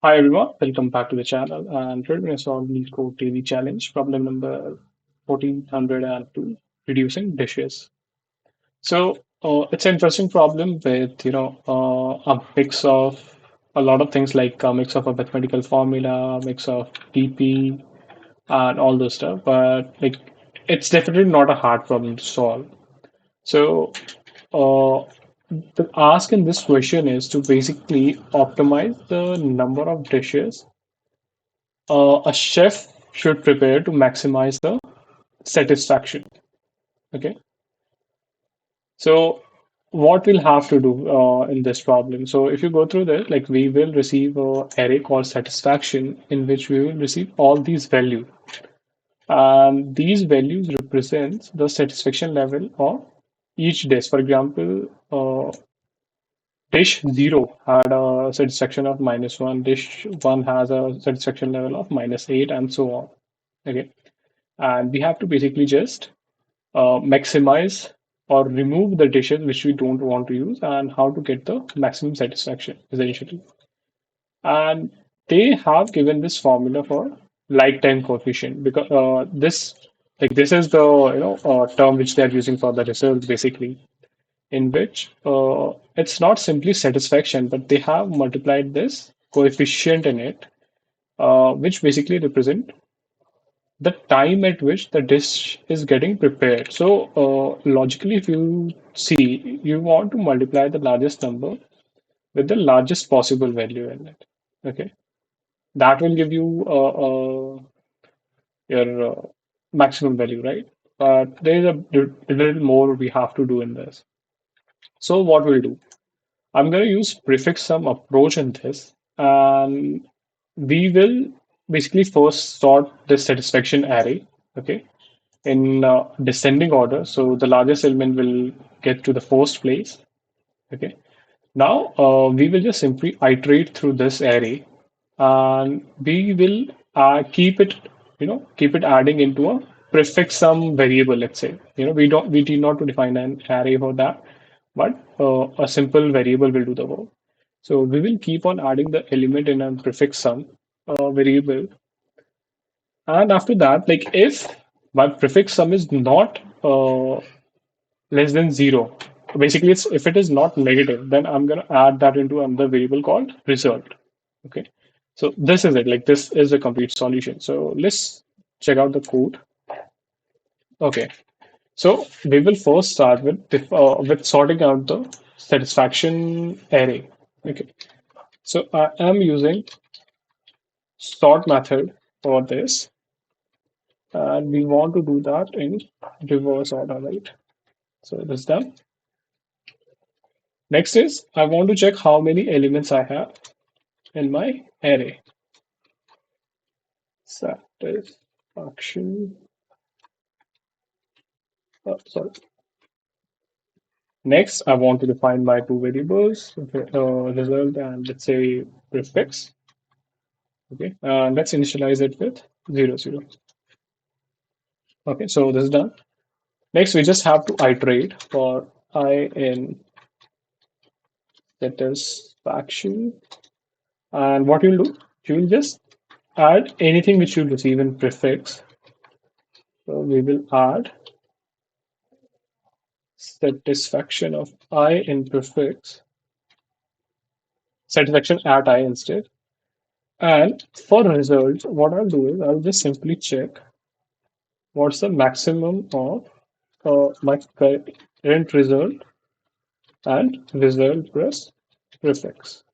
Hi everyone, welcome back to the channel. And today we're going to solve Leetcode daily challenge, problem number 1402, reducing dishes. It's an interesting problem with a mix of a lot of things like a mix of a mathematical formula, a mix of DP, and all those stuff. But like, it's definitely not a hard problem to solve. So uh, the ask in this question is to basically optimize the number of dishes a chef should prepare to maximize the satisfaction. Okay, so what we'll have to do in this problem? So if you go through this, like we will receive a array called satisfaction in which we will receive all these values, and these values represents the satisfaction level of each dish. For example, dish zero had a satisfaction of -1, dish one has a satisfaction level of -8, and so on. Okay, and we have to basically just maximize or remove the dishes which we don't want to use and how to get the maximum satisfaction essentially. And they have given this formula for like time coefficient because this is the term which they are using for the results basically, in which it's not simply satisfaction but they have multiplied this coefficient in it, which basically represent the time at which the dish is getting prepared. So, logically, if you see, you want to multiply the largest number with the largest possible value in it. Okay, that will give you your maximum value, right? But there is a little more we have to do in this. So, what we'll do? I'm going to use prefix sum approach in this, and we will basically first sort the satisfaction array. Okay, in descending order. So the largest element will get to the first place. Okay. Now we will just simply iterate through this array, and we will keep it adding into a prefix sum variable. Let's say we need not to define an array for that, but a simple variable will do the work. So we will keep on adding the element in a prefix sum variable, and after that, like if my prefix sum is not less than zero, basically it's if it is not negative, then I'm gonna add that into another variable called result. Okay. So this is it. Like this is a complete solution. So let's check out the code. Okay. So we will first start with sorting out the satisfaction array. Okay. So I am using sort method for this, and we want to do that in reverse order, right? So this done. Next is I want to check how many elements I have in my array. Satisfaction. Sorry. Next, I want to define my two variables, result and let's say prefix. Okay, let's initialize it with 0, 0. Okay, so this is done. Next, we just have to iterate for I in satisfaction. And what you'll do, you'll just add anything which you'll receive in prefix. So we will add satisfaction of I in prefix, satisfaction at I instead. And for results, what I'll do is I'll just simply check what's the maximum of my current result and result plus prefix.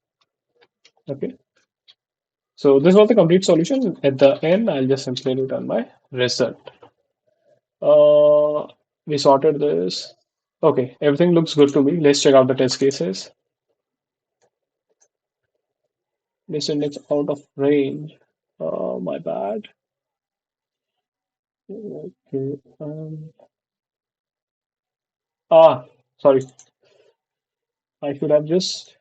Okay. So this was the complete solution. At the end, I'll just simply return my result. Uh, we sorted this. Okay, everything looks good to me. Let's check out the test cases. This index out of range. My bad. Okay. Ah, sorry. I should have just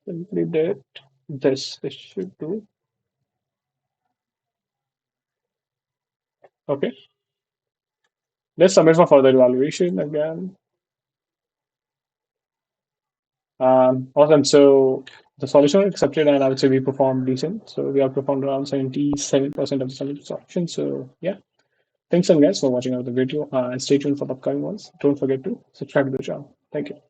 simply did this. This should do. Okay. Let's submit for further evaluation again. Awesome. So the solution was accepted, and I would say we performed decent. So we outperformed around 77% of the solution. So yeah, thanks again guys for watching out the video and stay tuned for the upcoming ones. Don't forget to subscribe to the channel. Thank you.